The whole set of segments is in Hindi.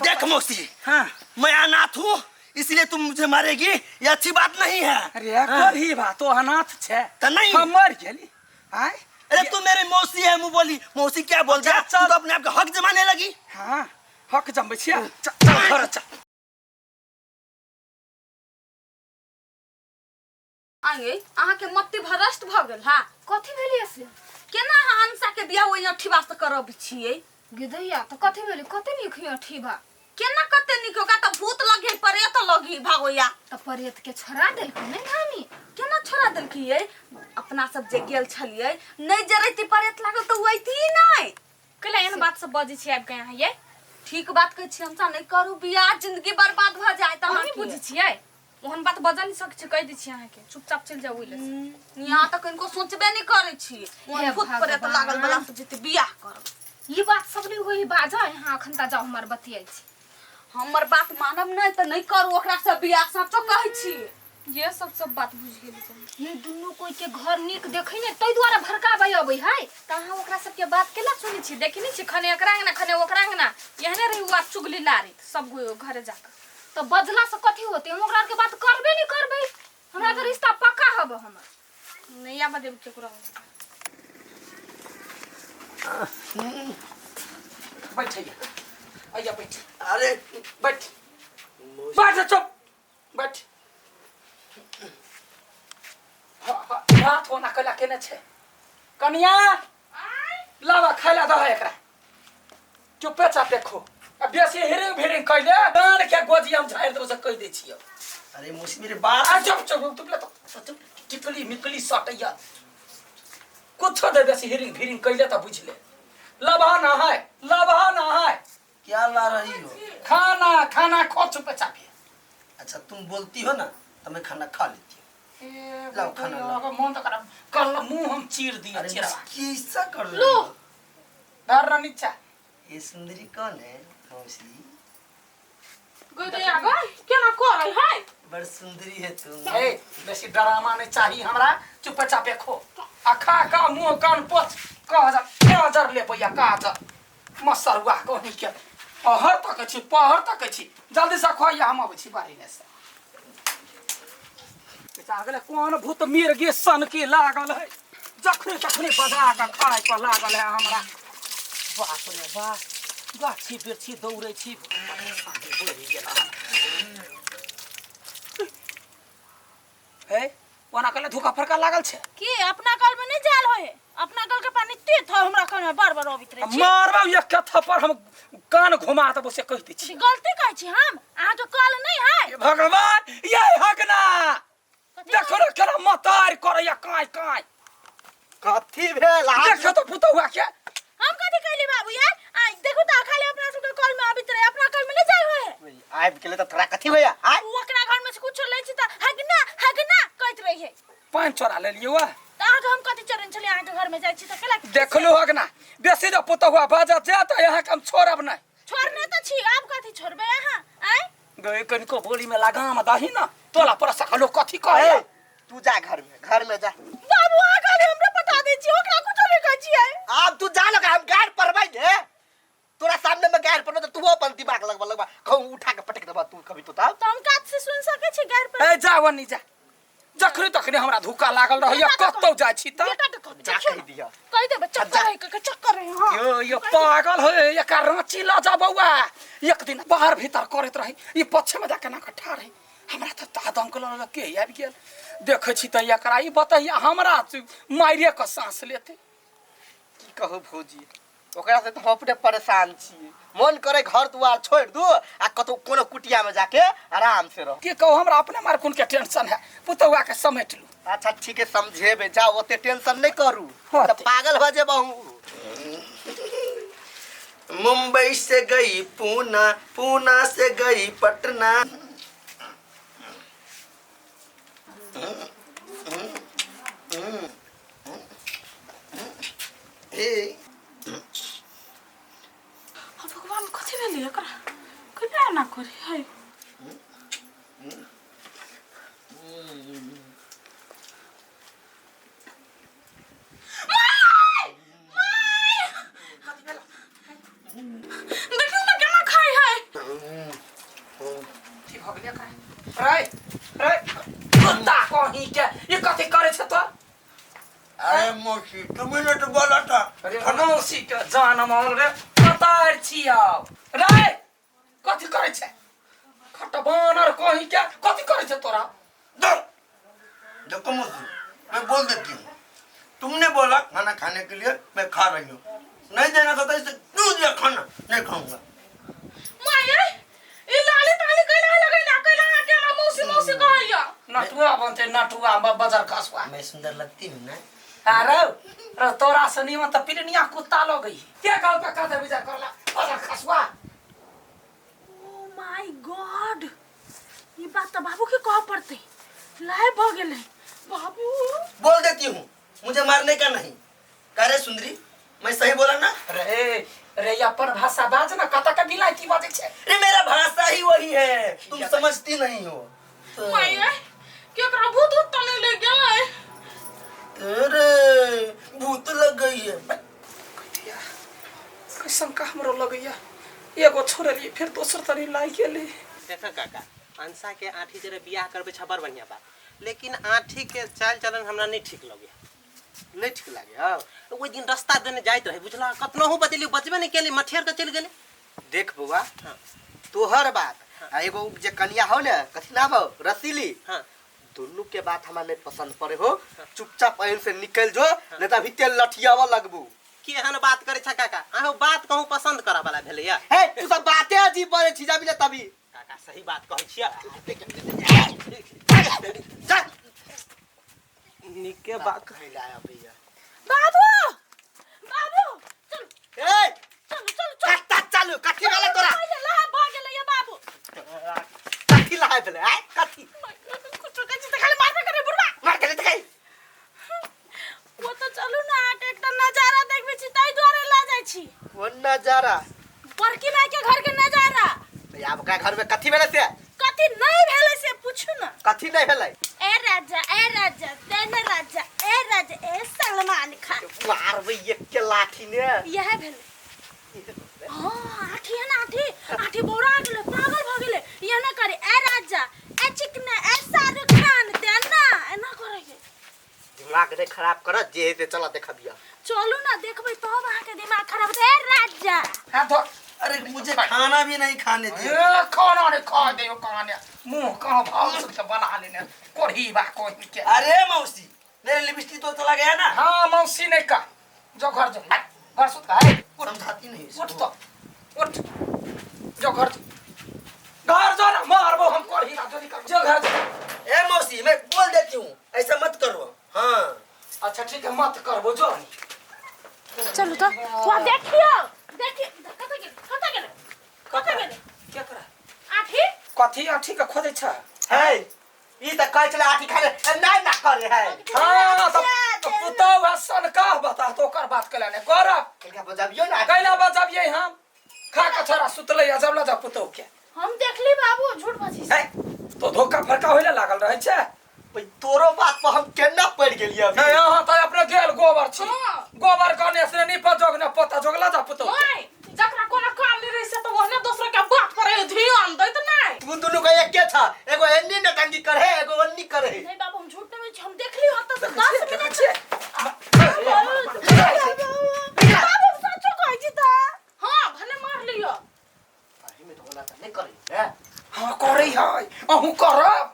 देख मौसी, हाँ मैं अनाथ हूँ इसलिए तुम मुझे मारेगी, ये अच्छी बात नहीं है। अरे कभी बात तो अनाथ छे तो नहीं हम मर गेली। आय अरे तू मेरी मौसी है, मुँह बोली मौसी क्या बोल दिया, तू तो अपने आप का हक जमाने लगी। हाँ हक जमबै छियै, चल घर चल। आगे अहाँ के मत्ती भ्रष्ट भ गेल हा, कथी भेलिए से केना अहाँ अंसा के बियाह ओइ अठी वास्ते करब छियै। गिदैया तो कथी भेली, कथी लिखियो ठीबा केना कते निक का त भूत लगे प्रेत लगी भागोया। तो प्रेत के छोड़ा देलको नहीं धानी, केना छोड़ा देलकियै, अपना सब जे गेल छलियै नहीं जरैती प्रेत लागल त ओइती नहीं। कला एहन बात सब बजै छी आब के यहाँ ये ठीक बात कहै छी, हमसा नहीं करू बियाह, जिंदगी बर्बाद भ जाए त हम अहाँ नहीं की बुझै छियै। ओहन बात बजा नहीं सकै छी, कह दै छी अहाँ के चुपचाप चल जाऊ इले से। यहाँ तक इनको सोचबे नहीं करे छी, हे भूत प्रेत भगवान। लागल बला से जेते बियाह करब। ये बात सब नहीं होई बाजा यहाँ अखन ता जाओ हमर बतियाई छी। हमर बात मानब नहीं त नहीं करू ओकरा से बियाह, सचो कहै छी। ये सब बात बुझ गेली। ये दुनु कोई के घर निक देखै ने तै द्वारा भड़काबै अबै है। त अहाँ ओकरा सब के बात केला सुनै छी, देखनी छी खने एकरा अंगना खने ओकरा अंगना, यहने रही हुआ चुगली लारी सब घरे जाकर। तो बदला से कथी होते, हम ओकरा के बात करबे नहीं करबै, हमरा के रिश्ता पक्का हब हमर। नहीं या बदे केकरा बैठ आइया बैठ। अरे बैठ बैठ चुप बैठ। रात होना कला केने छे कनिया लावा खाइला दह एकरा, चुपे चापे खो। अब बेसी हिरिंग भिरिंग कइले गान के गोजी हम झाड़ दो से कह दे छियो। अरे मौसी मेरी बात आ चुप चुप तुपले तो टिकली मिकली सटैया कुछ दे, बेसी हिरिंग भिरिंग कइले त बुझ ले। लबा ना है क्या ला रही हो? खाना खाना खो चुपे चापे। अच्छा तुम बोलती हो ना तो मैं खाना खा लेती हूँ। लाओ खाना लाओ। मन तो कल मुंह हम चीर दिए अरे चिरा कैसा कर रही हो? धर नीचा। ये सुंदरी कौन है मौसी? गदे आगा केना करे है, बड़ सुंदरी है तुम। ए बेसी ड्रामा नहीं चाहिए हमरा, चुपे चापे खो। अखा का मुंह कान पोछ कह जर ले भैया का जर मसरुआ कोनी के पहर तक छी जल्दी से खोइया हम आबै छी बारी ने से। जागले कौन भूत मीर गे सन के लागल है, जखने तखने बजा के खाए पर लागल है हमरा। बाप रे बाप, गाछी बिरछी दौड़े छी आगे बढ़ी गेला है। ओना कले धोखा फरका लागल छे की अपना कल में नहीं जाल होए, अपना कल के पानी तेज हो हमरा कल में बार बार अबित रहे छी। मारबा एक कथा पर हम कान घुमा त बसे कहते छी। गलती कहै छी हम, अहाँ के कल नहीं है। भगवान ये हकना देखो रे केना मतार करैया काई काई कथी भेल? देखो तो पुतौआ के हम कथी कहली बाबू यार, आ देखो त खाली अपना सब के कल में अबित रहे, अपना कल में नहीं जाय होए। आइब गेले त थोड़ा कथी होया? आ ओकरा घर में से कुछ ले छी त हगना कहत रही है। पान चोरा ले लियो वा त अहाँ के हम कथी चरन छली, अहाँ के घर में जाय छी त केला देखलो हकना बेसी जो पुतौआ बाजा जा त यहाँ के हम छोड़ब नहीं। छोड़ने त छी, आप कथी छोड़बे अहाँ? आय गए कनिको बोली में लगाम दही ना तोला पर सकलो कथी कहे। तू जा घर में जा। बाबू आ खाली हमरा बता दे छी, ओकरा कुछ नहीं कहै छी। अब तू जा लगा, हम गाड़ परबै दे तोरा सामने में गाड़ पर तू अपन दिमाग लगवा कहूं उठा के पटक देबा तू कभी तो हम काज से सुन सके छी गाड़ पर। ए जा वनी जा, जखनी तखनी हमरा धोखा लागल रहैया कतौ जाय छी त जा कह दिया। कह दे बच्चा करे के चक्कर है। हां यो पागल है ये का रांची ला जा बउआ। एक दिन बाहर भीतर करत रही, ये पछे में जाके ना कठा रही, हमरा त तादम के लग के आबि गेल। देखे छी त एकरा ई बताइया हमरा मारिए के सांस लेते। की कहू भौजी, ओकरा से तो हम अपने परेशान छी। मन करे घर दुआर छोड़ दू आ कतो कोनो कुटिया में जाके आराम से रह। के कहू हमरा अपने मारकुन के टेंशन है, पुतौआ के समेट लू। अच्छा ठीक है समझेबे, जाओ ओते टेंशन नहीं करू हाँ, तो पागल हो जे बहू। मुंबई से गई पूना, पूना से गई पटना। भगवान कथी भेली एकरा, कहिया ना करी है। देखियो ना केना खाई है। जान माल रे पतार छिया रे कथी करे छे खट बानर कहीं क्या कथी करे छे तोरा देखो मौसी मैं बोल देती हूँ तुमने बोला खाना खाने के लिए मैं खा रही हूँ नहीं देना था तो इसे क्यों दिया खाना नहीं खाऊंगा माये ई लाली ताली कैला लगैला कैला के ना मौसी मौसी कहैया नटुआ बनते नटुआ बाजार खसवा मैं सुंदर लगती हूँ ना अरे रे तोरा सनी में त पिरनिया कुत्ता लो गई के गाल पे कदे विचार करला बाजार खसवा ओ माय गॉड ये बात तो बाबू के कह पड़ते लाए भ गेले बाबू बोल देती हूँ मुझे मारने का नहीं करे सुंदरी मैं सही बोला ना रे या पर भाषा बाज ना कता का बिलायती बाजे छे अरे मेरा भाषा ही वही है तुम समझती नहीं हो माये केकरा भूत उत तने ले गेलै अरे भूत लग गई है कैसन का हमरो लगैया एगो छोड़ली फिर दोसर तरी लाई गेली देखा काका अंसा के आठी जरे बियाह करबे छबर बढ़िया बात लेकिन आठी के चाल चलन हमरा नहीं ठीक लगे नहीं ठीक लागे हां ओइ दिन रास्ता देने जाइत रहे बुझला कतनहु बतेली बचबे नहीं केली मठियर के चल गेले देख बुआ तोहर बात आ एगो जे कन्या हो ने कथि नाम हो रसीली हां दोनों के बात हमरा नहीं पसंद पड़े हो चुपचाप ऐन से निकल जो नहीं त भीतर लठियावा लगबू केहन बात करे छ काका आहो बात कहूं पसंद करा वाला भेलैया हे तू सब बातें अजीब बोले छी जाबी ले तभी काका सही बात कहै छिया चल निके बात कहलाया भैया बाबू बाबू चल ए चल चल चल कत्ता चालू कथि वाला तोरा ला भ गेले ये बाबू कथि ला भेले आ कथि कुछ कछि त खाली मारबे करे बुढ़वा मार के देखाई वो तो चलू ना एकटा नजारा देखबे छी ताई द्वारे ला जाय छी कोन नजारा बड़की माई के घर के नजारा अब का घर में कथि भेले से कथि नहीं भेले से पूछू ना कथि नहीं भेले ए राजा तेने राजा ए सलमान खान मारबे एक के लाठी ने यह भेले हां आठी है ना आठी बोरा गेले पागल भ गेले ये ना करे ए राजा ए चिकना ए शाहरुख खान देना एना करे दिमाग नहीं खराब कर जे हेते चला देखबिया चलू ना देखबे तो वहां के दिमाग खराब है राजा हां तो अरे मुझे खाना भी नहीं खाने दिया ए खाना ने खा दे खाने मुंह का भाव से बना लेने कोढ़ी बा कोई के अरे मौसी मेरे लिपस्टिक तो चला गया ना हां मौसी ने का जो घर जो घर सुत का है समझाती नहीं उठ तो उठ जो घर जो ना मारबो हम कोढ़ी ना जोरी कर जो घर जो ए मौसी मैं बोल देती हूँ ऐसा मत करो हाँ अच्छा ठीक है मत करबो जो चलू तो वहां देखियो कत गेले क्या करे आठी कथी आठी का खोदे छ है ई त कह चला आठी खाले नहीं ना करे है हां तो पुतो हसन का बता तो कर बात कला ने कर क्या बजाबियो ना कैला बजाबिए हम खा का छोरा सुतले जब ला जा पुतो के हम देखली बाबू झूठ बजी है तो धोखा फरका होइले लागल रहे छे भाई तोरो बात पर हम केना पड़ गेलिए अभी नहीं हां तो अपने गेल गोबर छी गोबर कने से नहीं पजोग ने पता जोगला जा पुतो ओए जकरा कोनो काम नहीं रही से तो ओहने दूसरे के बात करे ध्यान दैत नहीं तू दोनों का एक के था एगो एन्नी नटंगी करे एगो अन्नी करे नहीं बाबू हम झूठ में हम देखली होता तो 10 मिनट छे बाबू सच कह जी ता हां भले मार लियो अही में तो होला त नहीं करे है हां करे है अहू करब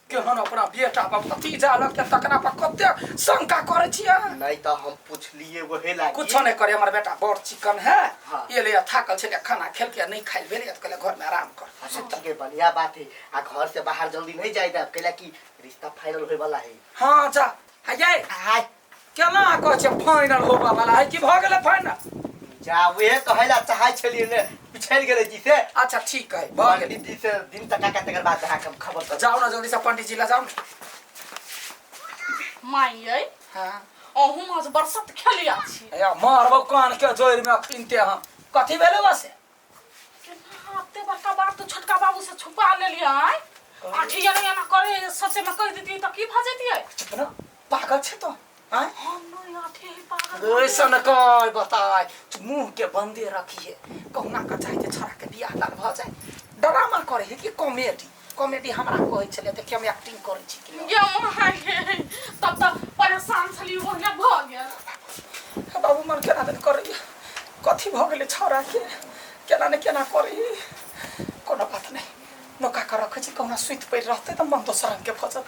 केहन अपना बेटा बाप भतीजा लग के तकरा पर कते शंका करे छिया नहीं तो हम पूछ लिए वहे लागी कुछ नहीं करे हमर बेटा बड़ चिकन है हाँ। ये ले थाकल छे खाना खेल के नहीं खाइल भेले तो कहले घर में आराम कर सुत के बढ़िया बात है आ घर से बाहर जल्दी नहीं जाइदा कहला कि रिश्ता फाइनल होए वाला है हां जा हाय हाय केना कह छे फाइनल होबा वाला है कि भ गेले फाइनल जा वे कहला चाहे छलिए ने पिछड़ गेले जी से अच्छा ठीक है भ गेले दीदी से दिन तक का तकर बाद कम खबर कर जाओ ना जल्दी से पंडित जी ला जाओ माये हां अहू आज बरसात खेलिया छी या मारबो कान के जोर में पिनते हम कथी भेले बसे हफ्ते बड़का बात तो छोटका बाबू से छुपा ले लिया है आठी या ना करे सच में कह देती तो की भ जेती है चुप ना पागल छे तो हैं हम नहीं आठी पागल ऐसन कह बताय मुंह के बंदे रखिए कहुना का चाहिए छोरा के बियाह दान भ जाए ड्रामा करे है कि कॉमेडी हमरा कहै छले त हम एक्टिंग करै छी कि ये माये तब तक परेशान छली वो भ गेल बाबू मन केना दिन करैया अथी भ गेलै छौरा के केना ने केना करी कोनो बात नहीं नौका कर रखे छी कहना सुइत पड़ रहते तो मन दोसर रंग के भजत